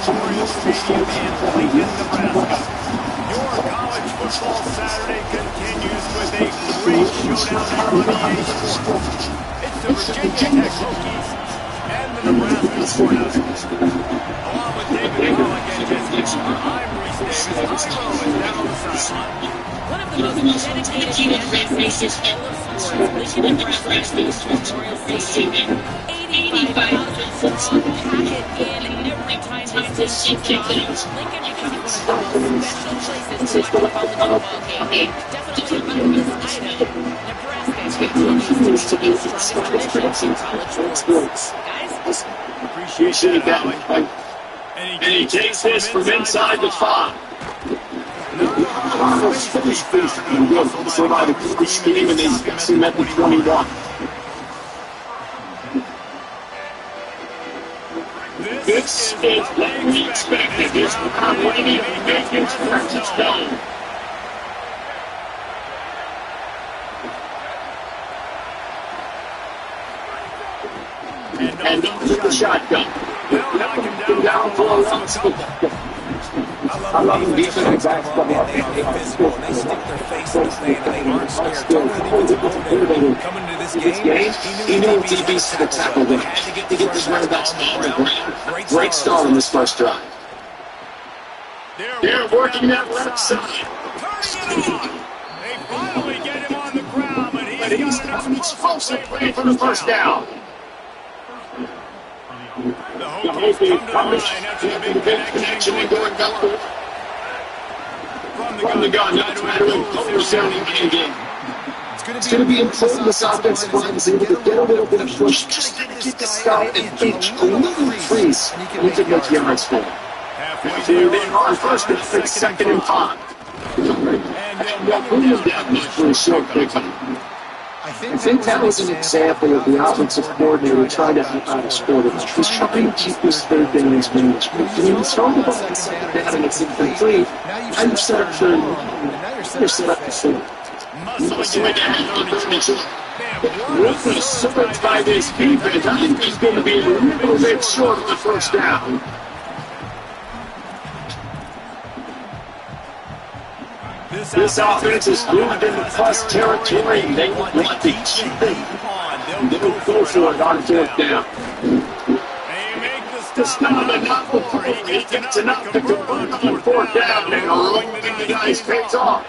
Memorial Stadium in Lincoln, Nebraska. Your college football Saturday continues with a great showdown there on EA Sports. It's the Virginia Tech Hokies and the Nebraska Cornhuskers. Along with David Pollock and Jesse Palmer, I'm Reese Davis. Holly Rowe is down on the sideline. One of the most dedicated fan bases in all of sports, Lincoln, Nebraska Memorial Stadium. 85,000 strong, pack it in every time this team kicks off. Lincoln becomes one of the most special places to watch a college football game. Definitely a miss item. Nebraska continues to be the strongest tradition in college sports. Guys, Appreciate that. And he takes this from inside the 5. Somebody put this game and they fix him at the 21. This is what we expected. This is not winning and making stretches down. And into the shotgun. Down for a long. I love them defensive backs, but they physical and they stick their face in the thing and they aren't scared. Talking to the defensive coordinator coming into this game, he knew DBs to the tackle there. He get this running backs on the ground. Great start on this first drive. They're working that left side. They finally get him on the ground, but He's got an explosive play for the first down. The Hokies come to the line after the big connection and going down. From the gun, now trying to impose their running game. It's going to be important this offensive line is able to get a little bit of push just to get this guy an inch, a little increase, and he can make yards for him. They're on first and second and 5. And they'll bring him down for a short pickup. I think that was an example of the offensive coordinator trying to help out his quarterback. He's trying to keep this third down as management. I mean, he's throwing the ball on second down and it's incomplete. Now you're set up for food. Ruthless served by this defense. I think he's going to be a little bit short of the first down. This offense is moved into plus territory. They want to keep it. They'll go for it on fourth down. It's not enough before he gets enough to convert on fourth down. And rolling the guys pays off.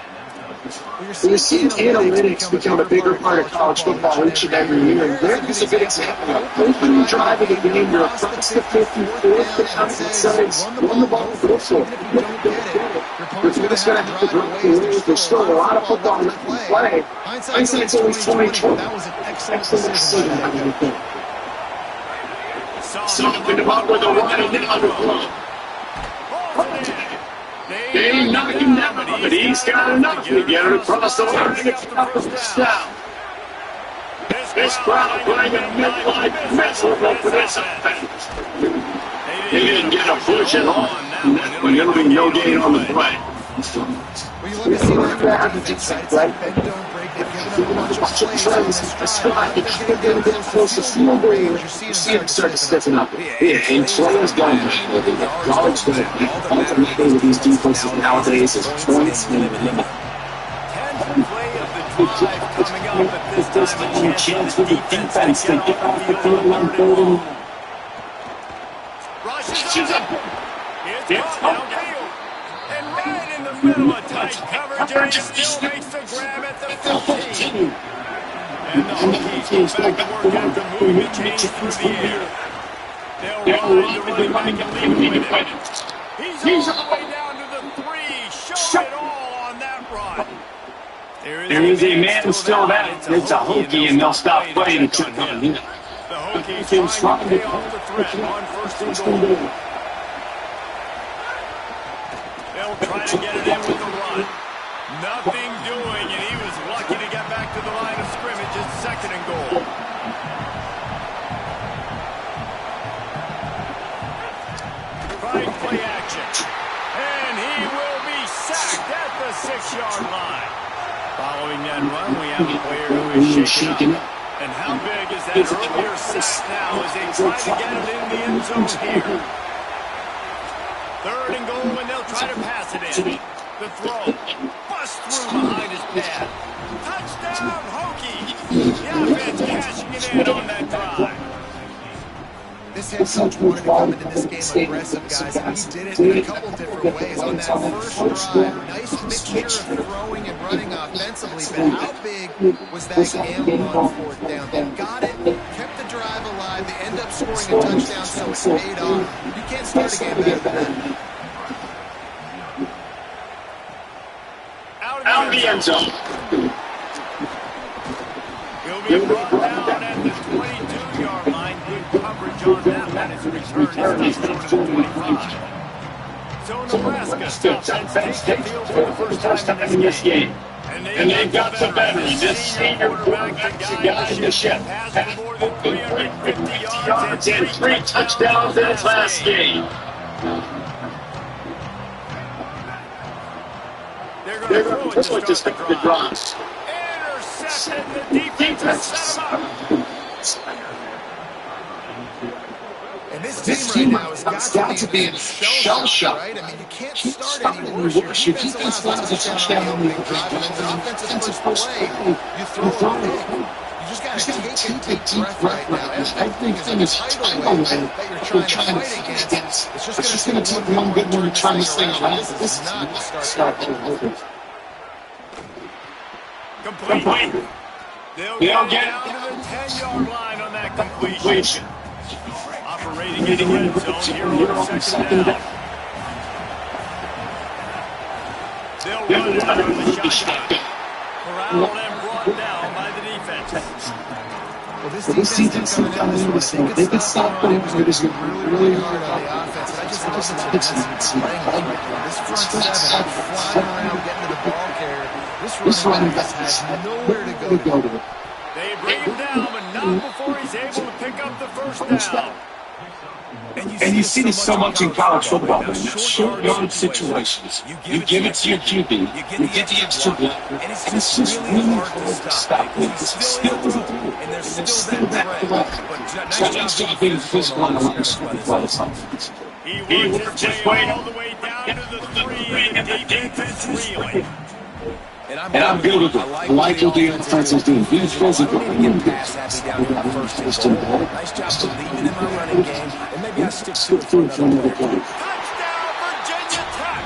We're seeing analytics become a bigger part of college football each and every year. There's a good example of opening drive of the game. You're across the 54th down and sides. Run the ball, go for it. You're just going to have to break the rules. There's still a lot of football left to play. Hindsight's always 2020. Excellent decision on everything. Something about with a run and down the run. They ain't knocking him down, but he's got enough to get it across the line and get up the first down. This crowd playing a midline miserable for this offense. They didn't get a push at all. But it'll be no gain on the play. Well, you love to see that excited, right? You see him start to stiffen up. And Troy's going college going ultimately with these defenses nowadays is points and limit. 10th play of the drive coming up at this time. A chance for the defense to get off the field on third and long. Rushes up. It's downfield. And right in the middle of tight coverage, and he still makes the grab at the 15. And the Hokies go back to work after moving the chains through the air. They'll run into the running back and leave him with it. He's all the way down to the 3, showing it all on that run. There is a man still there. It's a Hokie, and they'll stop playing and check on him. The Hokies trying to pay off the threat on first and goal. They'll try to get it in with the run. Nothing doing, and he was lucky to get back to the line of scrimmage at second and goal. Trying play action. And he will be sacked at the 6-yard line. Following that run, we have a player who is shaken up. And how big is that earlier sack now as they try to get it in the end zone here? Third and goal, and they'll try to pass it in. The throw. Bust through behind his pad. Touchdown, Hokies. The offense cashing it in on that drive. This head coach wanted to come into this game aggressive, guys, and he did it in a couple different ways. On that first drive, nice mixture of throwing and running offensively, but how big was that gamble on fourth down? They got it, kept the drive alive, they end up scoring a touchdown, so it paid off. You can't start a game better than that. Out of the end zone. He'll be brought down at the 22-yard line. Good coverage on that one as a return is short of the 25. So Nebraska takes the field for the first time in this game. And they've got the veteran, this senior quarterback to guide the ship. Passed for more than 350 yards and 3 touchdowns in his last game. They're going to throw it to start the drive. Intercepted, the defense has set him up. And this team right now has got to be in shell shock, right? I mean, you can't start any worse. Your defense allows a touchdown on the opening drive, and then the offensive first play, you throw a pick. You just got to take a deep breath right now. Everything is tidal wave that you're trying to fight against. It's just going to take one good one to turn this thing around. This is not the start over. Complete. They'll get down to the 10-yard line on that completion. Operating in the red zone here on second down. They'll run it out of the shotgun. Corralled and brought down by the defense. Well, this defense is coming into this thing. They can stop, but it was really hard on the offense. I just love the defense playing this front seven flying around, getting to the ball carrier. This running back has nowhere to go to. They bring him down, but not before he's able to pick up the first down. And you see this so much in college football, in short yard situations. You give it to your QB, you get the extra block, and it's just really hard to stop. He's still able to do it, and there's still that threat. Nice job being physical on the line as well. He worked his way all the way down to the 3, and the defense reeling. And I'm good with it. I like what the offense is doing. He's physical. Pass happy down in the first and goal. Nice job believing in my running game. And maybe I stick to it for another play. Touchdown, Virginia Tech!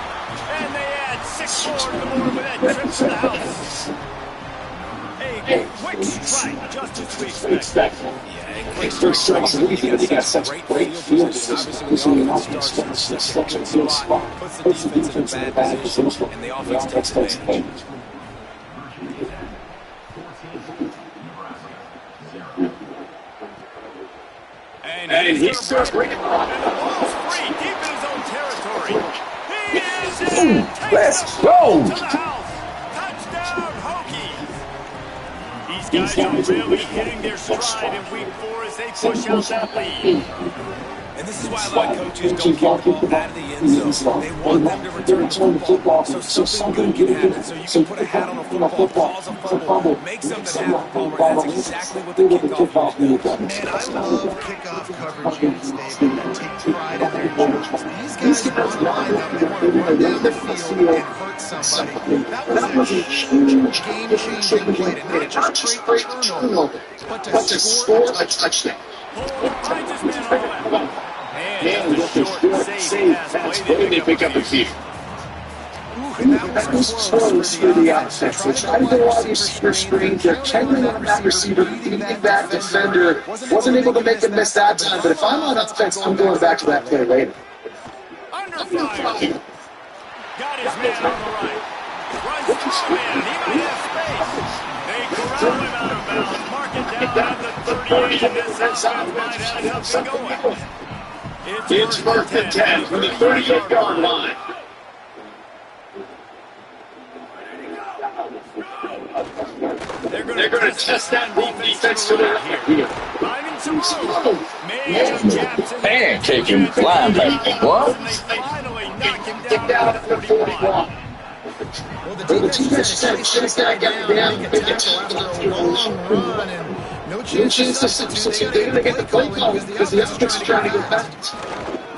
And they add 6 more to the board with that trip to the house. A quick strike, just as we expect. Quick strikes are easy, but they got such great field position in the offense. It's such a good spot. Puts the defense in a bad position, and the offense takes advantage. And he starts bringing it on. And the ball's free, deep in his own territory. He is in. Let's go! To the house. Touchdown, Hokies. These guys are really hitting their stride in week 4 as they push out that lead. And this is why a lot of coaches don't kick the ball out of the end zone. They want them to return the football so something good can happen. So you can put a hat on a football, cause a fumble, make something happen, Palmer. That's exactly what the kickoff unit does. Man, I love kickoff coverage units, David, that take pride in their jobs. These guys are lined up, they want to run down the field and hurt somebody. That was a huge game-changing play to not just create turnover, but to score a touchdown. Finds his man on the left. And with the short save pass play, they pick up the field. That was close for the offense. They tried to go all these super screens. They're tendering on that receiver, leading that defender. Wasn't able to make the miss that time, but if I'm on offense, I'm going back to that play later. Under fire. Got his man on the right. Runs through man. He might have space. They corral him out of bounds. Mark it down at the 38, and this offense might have something going. It's first and 10 from the 38-yard line. They're going to test that home defense to the right here. Finding some room. Pancake flying back. What? They finally knock him down at the 41. Well, the defense just got to get down and tackle after a long run, and no chance to substitute. They got to get the play call because the offense is trying to get back.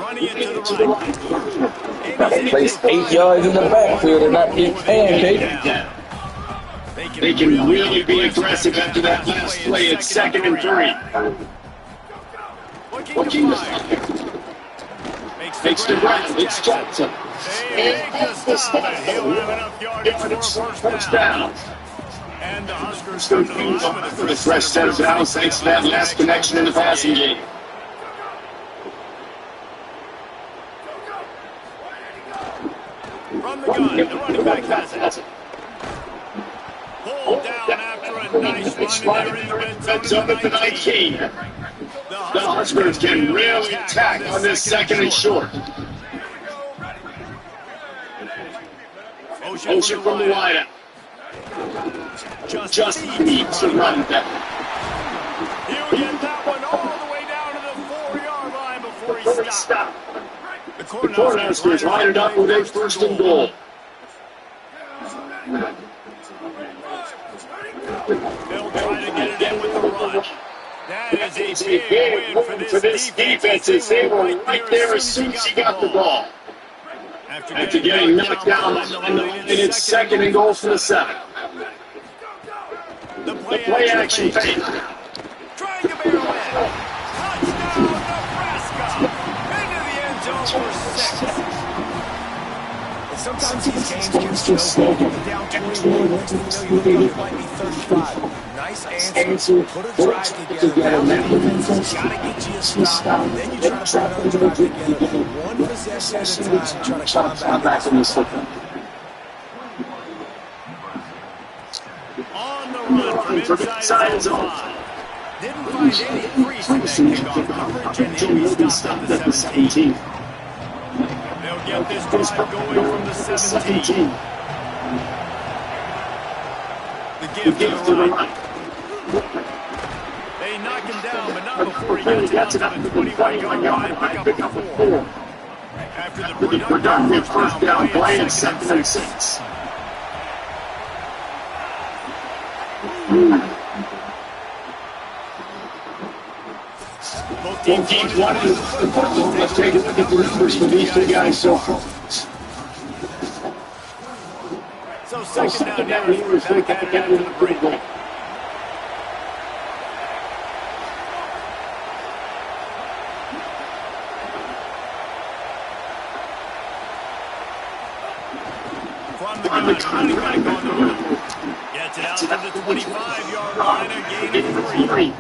running it to the right. Got to place 8 yards in the backfield and not get pancaked. They can really be aggressive after that last play at 2nd and 3. Looking to fire. Makes the grab. It's Jackson. They make the stop, and he'll have enough yardage for a first down. And the Huskers come to the line with a fresh set of downs thanks to that last connection in the passing game. From the gun, the running back has it. Pulled down after a nice run, and they're in the red zone at the 19. The Huskers can really attack on this 2nd and short. Ocean from the wideout. Just needs to run that. He'll get that one all the way down to the 4-yard line before he stops. The Cornhuskers line it up with a 1st and goal. They'll try to get it in with the run. That is a big win for this defense as they were right there as soon as he got the ball. After getting knocked down on the line, it's 2nd and goal for the 7. The play action fake. Trying to barrel in. Touchdown, Nebraska. Into the end zone for 6. Sometimes these games can snowball. You get down 21, next thing you know, you might be 35. Nice answer. Put a drive together. Now the defense has got to get you a stop. Then you try to put another drive together. One possession at a time, trying to come back in this football. On the run from inside his own 5. Didn't find any crease in that kickoff coverage, and he'll be stopped at the 17. They'll get this drive going from the 17. The give to the right. They knock him down, but not before he gets it out to the 21-yard line, pick up a 4. After the productive first down play at 2nd and 6. Both teams wanted to football. Let's take a look at the numbers for these 2 guys so far. So 2nd down here is back at it after the break. From the gun, running back on the move. Gets it out to the 25-yard line, a gain of 3.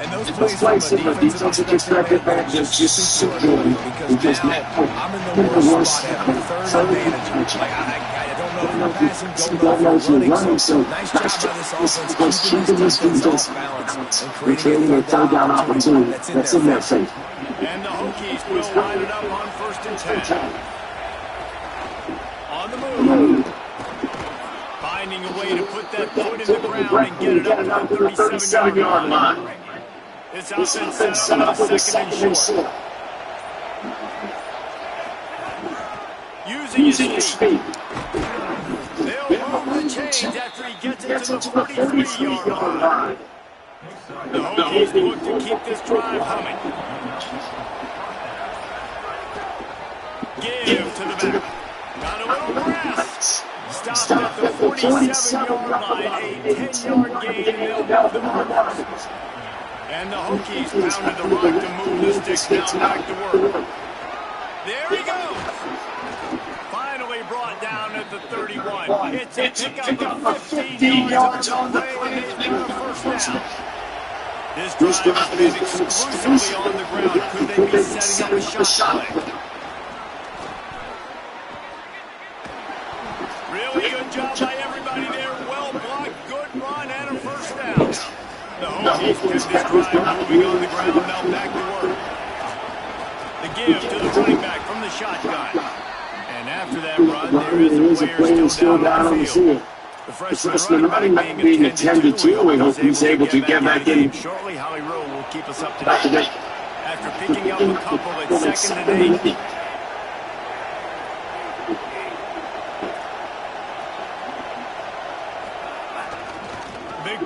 And those plays from a defensive perspective are just super important because now I'm in the worst spot having a 3rd advantage. Like, I don't know if you're passing, don't know if you're running, so nice job by this offense keeping this defense off balance and creating a 3rd down opportunity that's in their face. And the Hokies will line it up on 1st and 10. On the move. Finding a way to put that foot in the ground and get it up to the 37-yard line. This offense set up with a 2nd and short. Using his feet. They'll move the chains after he gets it to the 43-yard line. The Hokies look to keep this drive humming. Give to the back. Got a little grass. Stopped at the 47-yard line. A 10-yard gain. They'll move the mark. And the Hokies pounded the rock to move the sticks now back to work. There he goes. Finally brought down at the 31. It's a pickup of 15 yards on the play, and they've got a first down. This drive has been exclusively on the ground. Could they be setting up a shot play? Really good job by everybody there. Well blocked, good run, and a first down. The Hokies kept this drive moving on the ground, now back to work. The give to the running back from the shotgun. And after that run, there is a player still down on the field. The freshman running back being attended to. We hope he's able to get back in. Shortly, Howie Rowe will keep us up to date. After picking up a couple at 2nd and 8.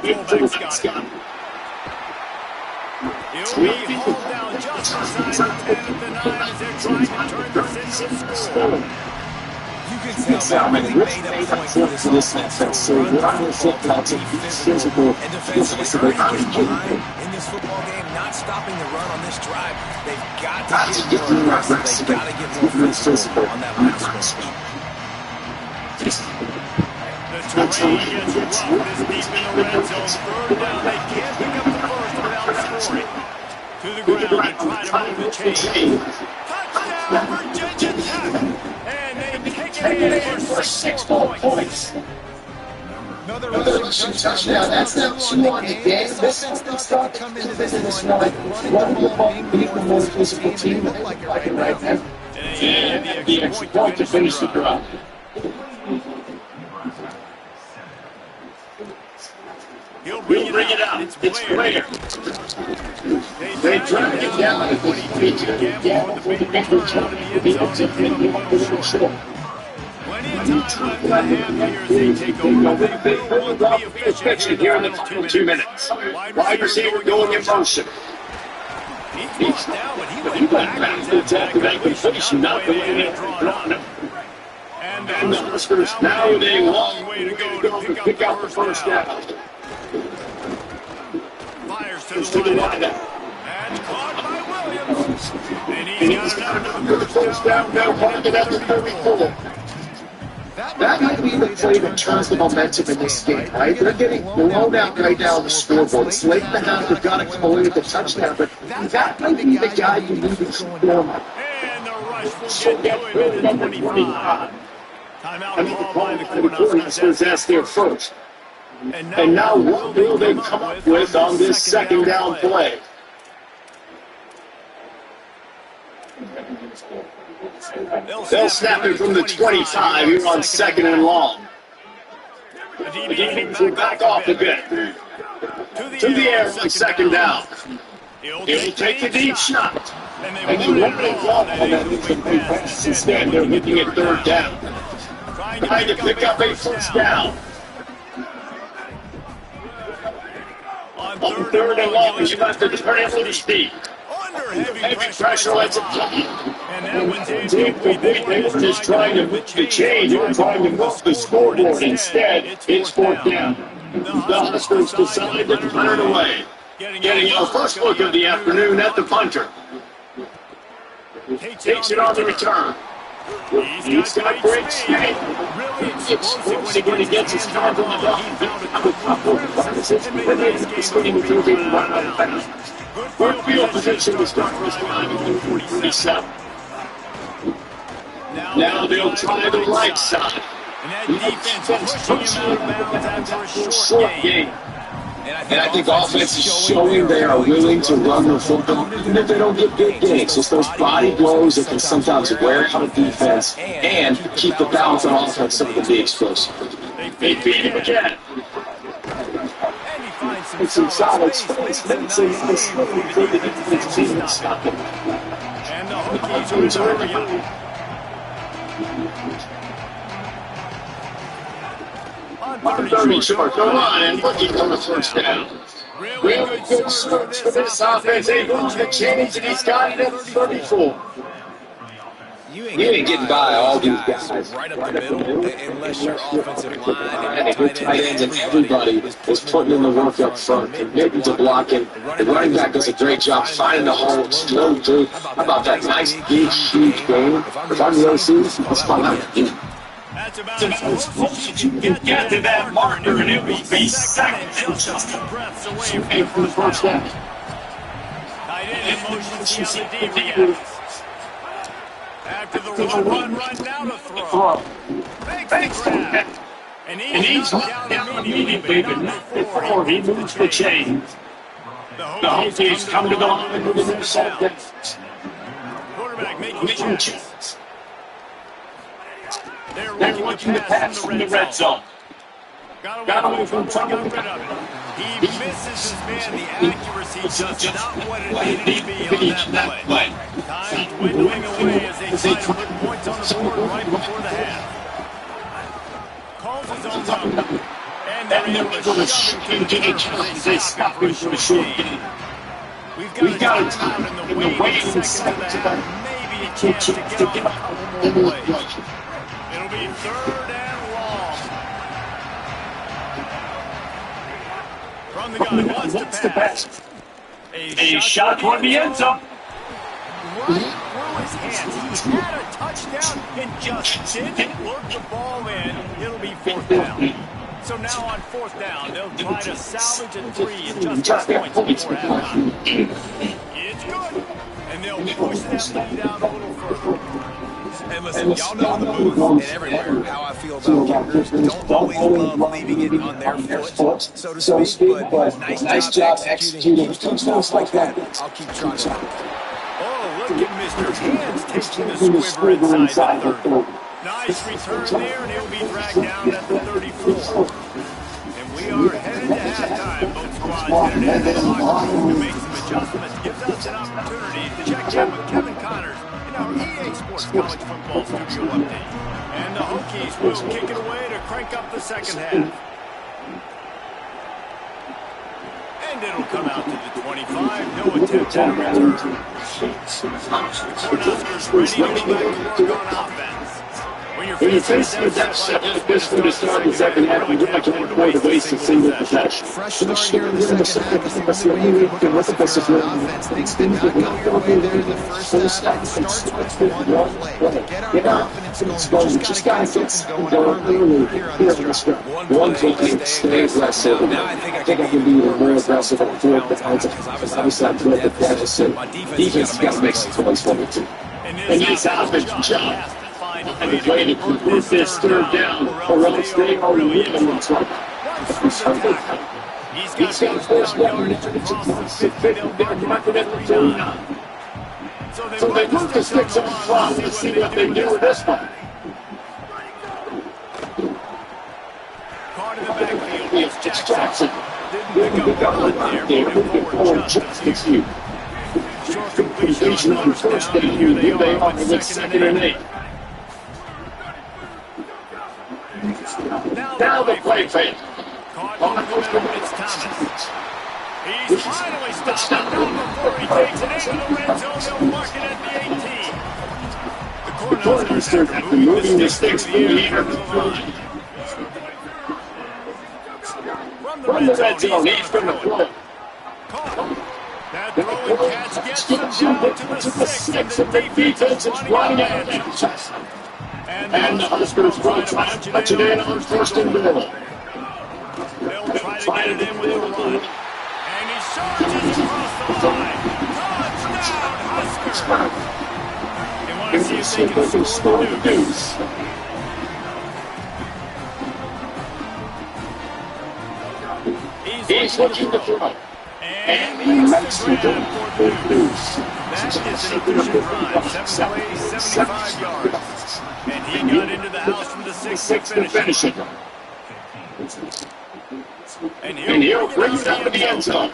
Big fullback Scott. He'll be hauled down just inside the 10 at the 9 as they're trying to turn this into a score. You can tell they really made a point for this offense to run the football, to be physical, and defensively earning getting behind in this football game, not stopping the run on this drive. They've got to get more aggressive. They've got to get more physical on that line of scrimmage. The terrain gets rough this deep in the red zone. Third down, they can't pick up the first without scoring. To the ground, they try to move the chain. Touchdown, Virginia Tech! And they take it in for 6 more points. Another rushing touchdown. That's now 2 on the game. This offense got to come into this one. Running the ball, being the more physical team. Look like it right now. And the extra point to finish the drive. He'll bring it out. It's Blair. They drag it down at the feet. Gamble with the big return out of the end zone. They take a little short. Plenty of time left in the half here as they take over. They will want to be efficient here in the final 2 minutes. Wide receiver going in motion. He's down, but he went backwards after that completion, not the way they drawn him. And the Huskers now with a long way to go to pick out the first down. Fires to the lineup. And caught by Williams. And he's got another first down. Now marking at the 34. That might be the play that turns the momentum in this game, right? They're getting blown out right now on the scoreboard. It's late in the half, they've got to come away with the touchdown, but that might be the guy you need to score. And the rush will get to him at 25. Timeout called by the Cornhuskers. That's their first. And now what will they come up with on this second down play? They'll snap it from the 25 here on 2nd and long. The DBs will back off a bit. To the air on 2nd down. He'll take the deep shot. And they won't make off on that incomplete pass. Instead, they're looking at 3rd down. Trying to pick up a first down. On 3rd and long, you have to turn it with speed. Heavy pressure lets it fly. And they're just trying to move the change. They're trying to move the scoreboard. Instead, it's 4th down. The Huskers decide to punt it away. Getting our first look of the afternoon at the punter. Takes it on the return. He's got great speed. Explosive when he gets his hands on the ball. Good field position to start this drive at 47. Now they'll try the right side. And that defense pushing him out of bounds after a short gain. And I think offense is showing they are willing to run the football, even if they don't get big gains. It's those body blows that can sometimes wear out a defense and keep the balance on offense so they can be explosive. They beat him again. It's some solid space. It's a nice little bit of defense team to stop him. And the Hokies are hurrying. On 30 short, go on and looking for the first down. Really good search for this offense. They move the chains and he's got it at 34. You ain't getting by all these guys right up the middle unless your offensive line and your tight ends and everybody is putting in the work up front, committing to blocking. The running back does a great job finding the hole, slow through. How about that nice, big, huge game? If I'm the OC, it's fine. That's about as close as you can get to that marker, and it will be second and just breaths away from the first down. Tight end in motion, see how the D reacts. After the run, now to throw. Fakes the grab. And he's down immediately, but not before he moves the chain. The Hokies come to the line with an interception. Quarterback making changes. They're looking to pass from the red zone. Got away from trouble. He misses his man. The accuracy just not what it needed to be on that play. Time dwindling away as they try to put points on the board right before the half. Calls his own run. And they're able to shove him to the chest as they stop him for a short game. We've got a timeout in the waiting seconds of the half. Maybe a chance to get off a couple more plays. It'll be 3rd and long. From the gun, wants to pass. A shot toward the end zone. Right through his hands. He had a touchdown and just didn't work the ball in. It'll be 4th down. So now on 4th down, they'll try to salvage a 3 and just get points before halftime. It's good. And they'll push that lead out a little further. And listen, y'all know in the booth and everywhere how I feel about kickers. Don't always love leaving it on their foot, so to speak, but nice job executing touchdowns like that. I'll keep trying to. Oh, look at Mr. Hands taking the squiver inside the 30. Nice return there, and he'll be dragged down at the 34. And we are headed to halftime. Both squads headed into the locker room to make some adjustments. Gives us an opportunity to check in with Kevin Connors in our EA Sports College Football Studio update. And the Hokies will kick it away to crank up the second half. And it'll come out to the 25. No attempt at a return. Cornhuskers ready to go back to work on offense. When you're facing a deficit like this to start the second half, you really can't afford to waste a single possession. Fresh start here in the second half is the only way you can look at this if you're on offense. Things did not go your way there in the first half. It starts with one play. To get our confidence going, we just got to get something going early here on this drive. One play, stay aggressive. Now I think I can be even more aggressive on 4th down because obviously I'm putting the deficit. Defense got to make some points for me too. And this offense job. And the play to convert this 3rd down, or else they are really in trouble. He's got first down yardage across the 50. They'll mark it at 39. So they move the sticks on the clock. Let's see what they do with this one. Caught in the backfield. It's Jackson. Didn't pick up a lot there. Moving forward just a few. Short completion on first down. Here they are with 2nd and 8. Now the play fake. Caught in the middle, it's Thomas. He's finally stopped now before he takes it into the red zone. They'll mark it at the 18. The Cornhuskers after moving the sticks from the air to the line. From the red zone, he's going to throw it. Caught. That throwing catch gets them down to the 6, and the defense is running out of bounds. And the Huskers will try to punch it in on 1st and goal. They'll try to get it in with a run. And he surges across the line. Touchdown, Huskers! They want to see if they can score the deuce. He's looking to throw. And he makes the grab for the deuce. That is an efficient drive. 7 plays, 75 yards. And he got into the house from the 6 to finish it. And he'll bring it out of the end zone.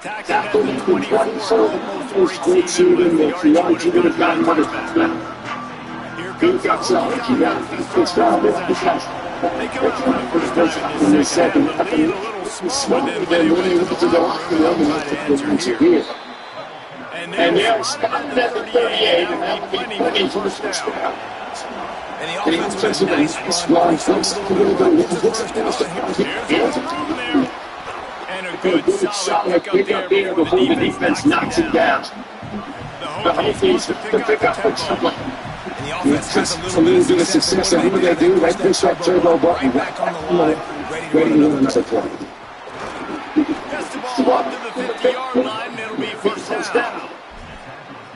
Tackled at the 24, almost breaks even with the yards he would have gotten with it. Here comes Solid. He got it. They come out on the first down in the second half. The lead a little small, but then they went into the locker room to try to answer here. And they'll spot it at the 38, and that'll be plenty first down. And the offense was a nice run. Here's a throw there. And a good solid pick up there before the defense knocks it down. The Hokies to pick up the tempo. And the offense has a little bit of success. And what do they do? They push that turbo button back on the line, ready to run another play. Gets the ball up to the 50-yard line, and it'll be first down.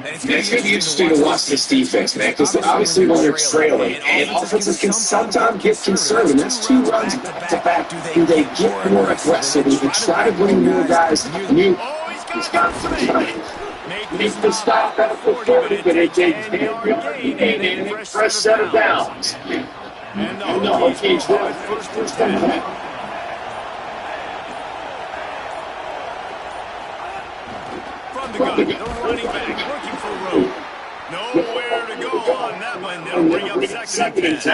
It's going to be interesting to watch this defense, man, because obviously when they're trailing, and offenses can sometimes get concerned. And that's 2 runs back-to-back. Do they get more aggressive? Do they try to bring more guys? He's got some time. Needs to stop at the 40, but it takes a fresh set of downs. And the Hokies will first down. The running back looking for room. Nowhere to go on that one. They'll bring up 2nd and 10.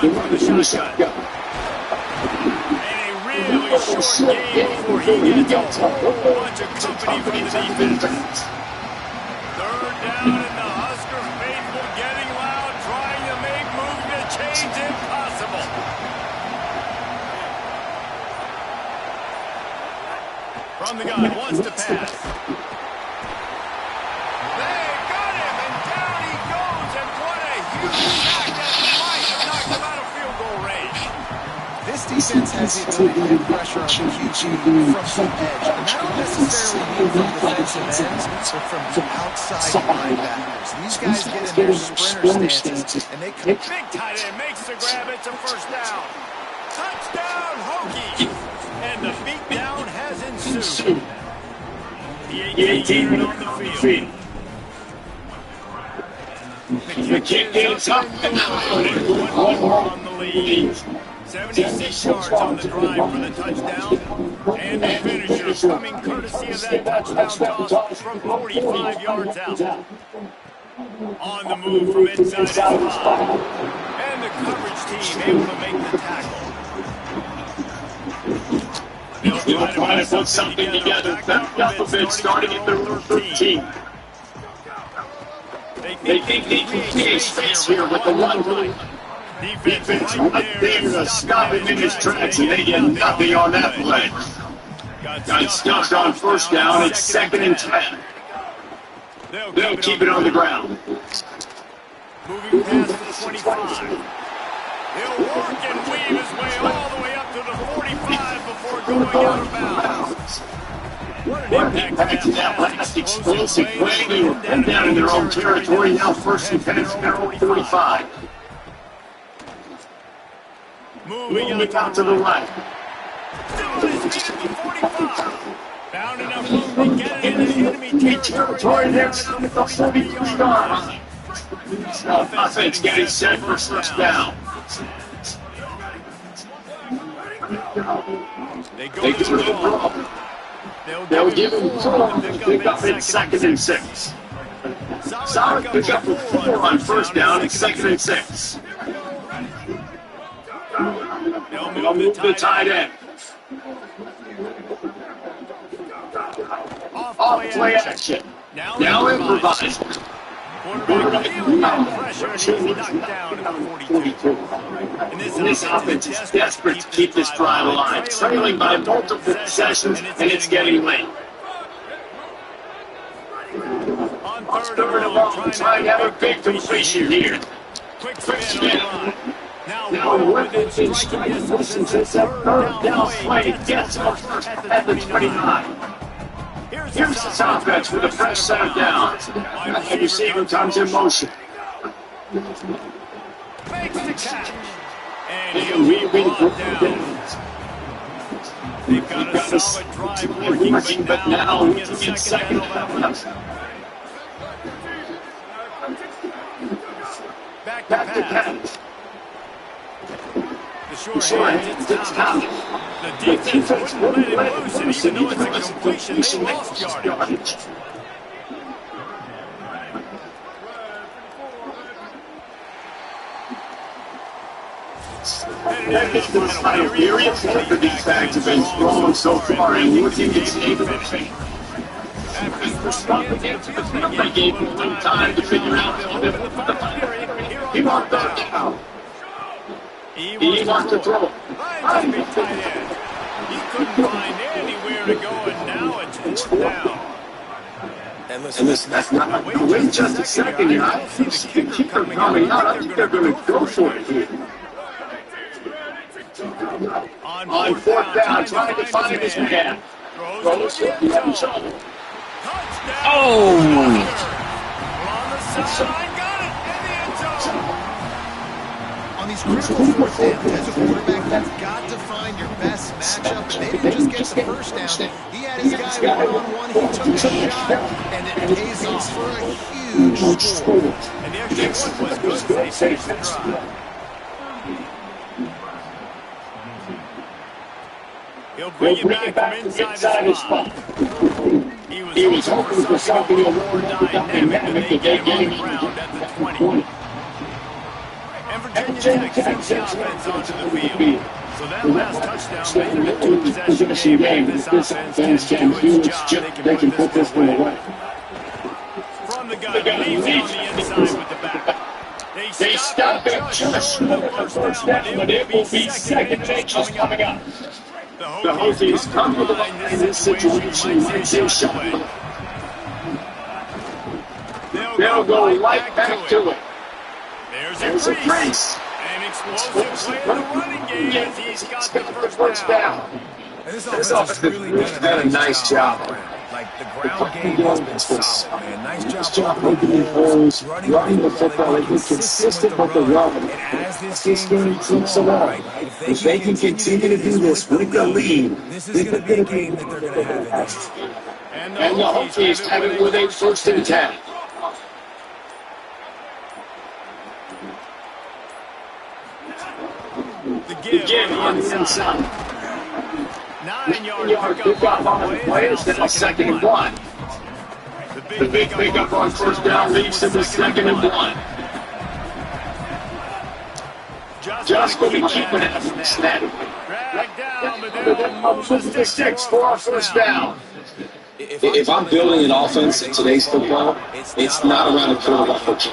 The run from the shotgun. a short game before he gets a whole bunch of company from the defense. Third down, and the Husker faithful getting loud, trying to make moves to change impossible. From the gun, wants to pass. They got him, and down he goes, and what a huge sack that might have knocked him out of field goal range. This defense has the ability to put pressure on the QB from the edge, and that don't necessarily mean from defensive ends, but from outside linebackers. These guys get in their sprinter stances, and they come. Big tight end makes the grab. It's a first down. Touchdown, Hokies! And the beatdown has ensued. The 18 on the field. The kick is up and good. 1 more on the lead. 76 yards on the drive for the touchdown. And the finisher coming courtesy of that touchdown toss from 45 yards out. On the move from inside his 5. And the coverage team able to make the tackle. They'll try to put something together. Back up a bit, starting at the 13. They think they can create space here with the run right. Defense right there to stop him in his tracks, and they get nothing on that play. Got stuffed on first down. It's 2nd and 10. They'll keep it on the ground. Moving past the 25. He'll work and weave his way all the way up to the 45 before going out of bounds. What an impact to that last explosive play. They were pinned down in their own territory. Now 1st and 10 from their own 45. Moving out to the right. Still on his feet at the 45. Found enough room to get it into enemy territory there at the 43-yard line. Offense getting set for first down. They go to the draw. They'll give him 4 to pick up in 2nd and 6. Solid pick up for 4 on first down and 2nd and 6. They'll move the tight end. Off play action. Now improvise. Quarterback feeling that pressure, and he's knocked down at the 42. And this offense is desperate to keep this drive alive, trailing by multiple possessions, and it's getting late. On 3rd and long, trying to have a big completion here. Quick spin. Now within striking distance, it's a 3rd down play. Gets him first at the 29. Here's the offense with a fresh set of downs. And receiver comes in motion. Makes the catch. And he'll be brought down. They've got a solid drive working, but now we can get 2nd down. Back to pass. The short hand, it's down. The defense wouldn't let him loose, and even though it's a completion, they lost yardage. That is the final period. Both of these backs have been strong so far, and Woodson gets able to finish. After stopping against the field, they gave him some time to figure out the fight. He marked that down. He wants to throw. Finds a big tight end. He couldn't find anywhere to go, and now it's 4th down. And listen, that's not. Wait just a second here. I don't see the kicker coming out. I think they're going to go for it here. On 4th down, trying to find his man. Throws to the end zone. Oh! On the sideline, got it in the end zone. On these critical 4th downs, as a quarterback, you've got to find your best matchup. And they didn't just get the first down. He had his guy one-on-one. He took a shot, and it pays off for a huge score. And the extra point was good. They finished the drive. He'll bring it back from inside his spot. He was hoping for something a little more dynamic, but they get him on the ground at the 20. And Virginia Tech sends the offense onto the field. So that last touchdown made it a two-possession game. If this offense can do its job, they can put this one away. From the gun, leaves it on the inside with the back. They stop it just short of the first down, but it will be second and 8 coming up. The Hokies come to the line in this situation. Might say shot. They'll go right back to it. There's a freeze. An explosive play in the running game as he's got the first down. And this offense has really done a nice job. Like, the ground game has been solid, man. Nice job making holes, running the football, and being consistent with the run. And as this game keeps along, if they can continue to do this with the lead, this is going to be a game that they're going to have in hand. And the Hokies have it with a 1st and 10. The give on the inside. 9-yard pickup on the play is now 2nd and 1. The big pickup on first down leads to the 2nd and 1. Just going to be keeping it from snapping. Drag down, but they'll move the sticks for a first down. If I'm building an offense in today's football, it's not around the quarterback.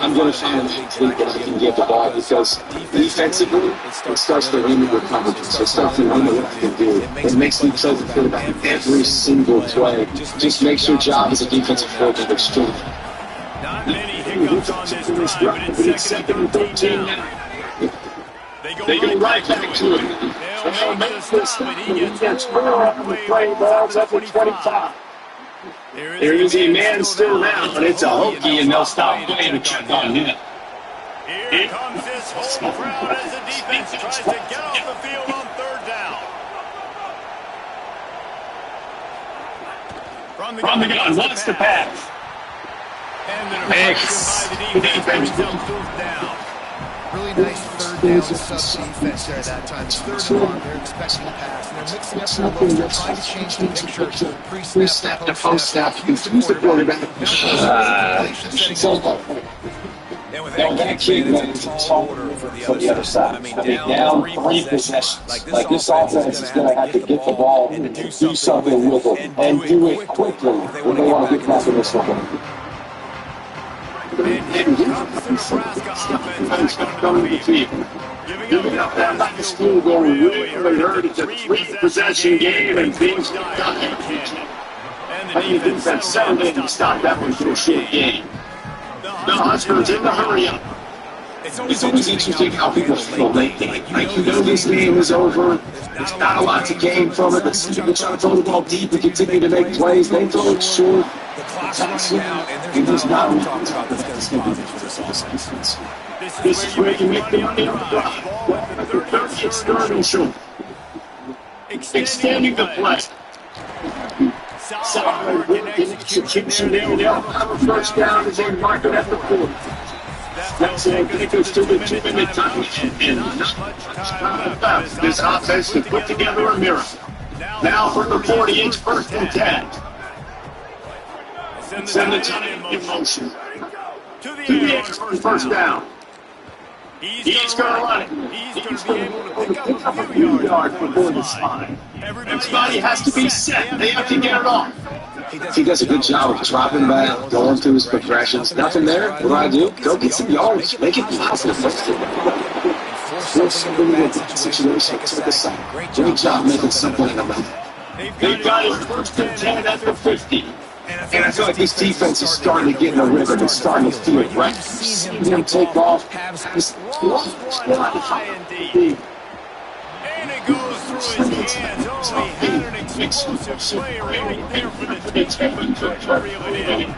I'm going to find an athlete that I can give the ball because defensively, it starts to limit your coverages. It starts to limit what I can do. It makes me play the quarterback every single play. Just makes your job as a defensive coordinator extreme. Not many hiccups on this drive, but it's 2nd and 13 now. They go right back to it. They'll make the stop, but he gets more on the play. Ball's up at 25. There is a man still down, but it's a Hokie, and they'll stop playing to check on him. Here comes this whole crowd as the defense tries to get off the field on 3rd down. From the gun, wants to pass. And the defense brings up 4th down. Really nice 3rd down sub-defense there that time. It's 3rd and 1. They're expecting to pass. And they're mixing up their looks. They're trying to change the mixture. Pre-snap to post-snap. Use the quarterback. Now that kid is a tall order for the other side. I mean, down 3 possessions. Like this offense is going to have to get the ball and do something with it. And do it quickly when they want to get back in this one. And here comes the Nebraska offense back on the field. Giving up that back school going really hurt. It's a 3-possession game, and things got and the defense Saturday to stop that one for a short game. The Huskers in the hurry-up. It's always interesting how people feel lately. Like, you know this game is over. There's not a lot to gain from it. They're trying to throw the ball deep and continue to make plays. They throw it short. The clock's running out, and there's not a lot to talk about that's going to be positive for this offense. This is where you make the money on the drive. 30th third and short. Extending the play. Solid work and execution there. They'll have a first down as they mark it at the 40. That's all take us to the 2-minute time. And not much time left. This offense to put together a miracle. Now for the 40, it's 1st and 10. Send the time in motion. To the edge for first down. He's going to run it. He's going to be able to pick up a few yards before the spine. Everybody has to be set. They have to get it off. He does a good job of dropping back, going through his progressions. Nothing there. What do I do? Go get some yards. Make it positive. Force something in that situation. Take a side. Great job making something of it. They've got it 1st and 10 at the 50. And I feel like this defense is starting to get in a rhythm and starting to feel it right. Seeing him take off. And it goes through his hands. Oh, he had an explosive play right there for the team to reel it in.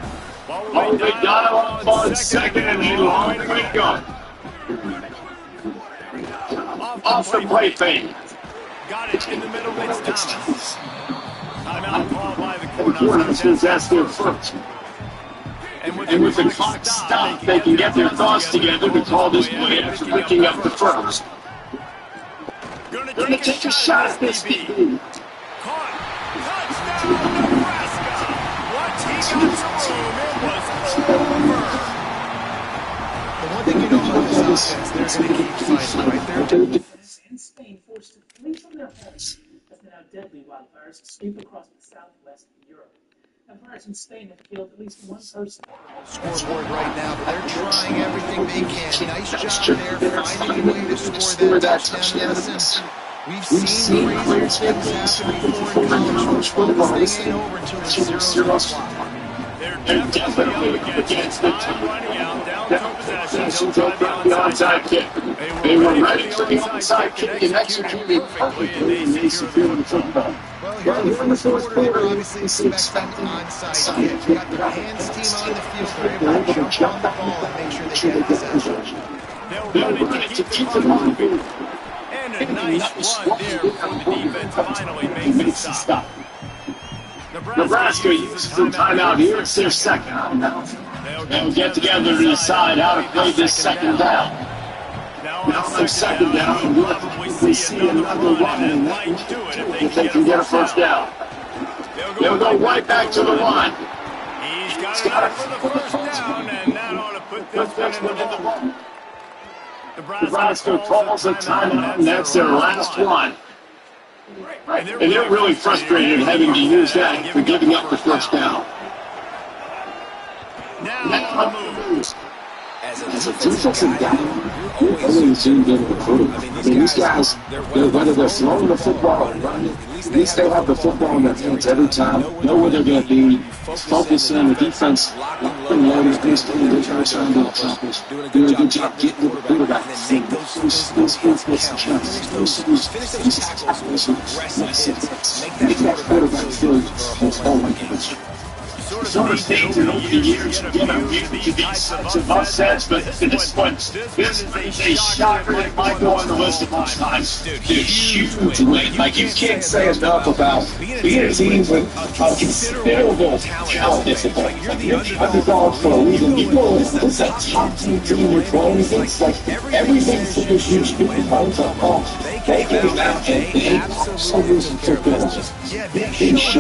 Oh, they got him on 2nd and a long way to go. Off the play fake. Got it in the middle. It's Thomas. Timeout called by the Cornhuskers. That's their first. And with the clock stopped, they can get their thoughts together to call this play after picking up the first. Gonna take a shot at this DB. Caught. Touchdown, Nebraska. Once he got some room, it was over. The one thing you know about this offense, they're going to keep fighting right there. Scoreboard right now, but they're trying everything they can. Nice job there, finding a way to score that touchdown. Listen, we've seen crazier things happen before in college football. This thing ain't over until the zeros on the clock. They're definitely up against the time running out, down to possession, don't grab the onside kick. They were ready for the onside kick and executed perfectly, and they secured the football. Well, here in the fourth quarter, obviously expecting onside kick. You got the hands team on the field. They're able to jump on the ball and make sure they get possession. They'll run it to keep them on the move. And a nice run there before the defense finally makes a stop. Nebraska uses the timeout here. It's their second. They'll get together to decide how to play this second down. Now on second down, we'll probably see another run and that might do it if they can get a first down. They'll go right back to the run. He's got it for the first down, and that ought to put this one in the ball. Nebraska calls a timeout, and that's their last one. And they're really frustrated having to use that for giving up the first down. Now on the move. As a defensive guy, you're always zoomed in recruiting. I mean, these guys, whether they're throwing the football or running, at least they have the football in their hands every time, know where they're going to be, focusing on the defense, locking loaders, basically, they're trying to accomplish. Doing a good job getting to the quarterback. Make those that quarterback feel home. Sort of things in over the years, to these types of upsets, but this one, this is a shocker that might go on the list of all time. Huge win. Like, you can't say enough about being a team with a considerable talent discipline. Like, you're the underdog for a reason. You know, it's a top team you're playing against. Like, everything for this huge people points are off. They came out and they absolutely took this.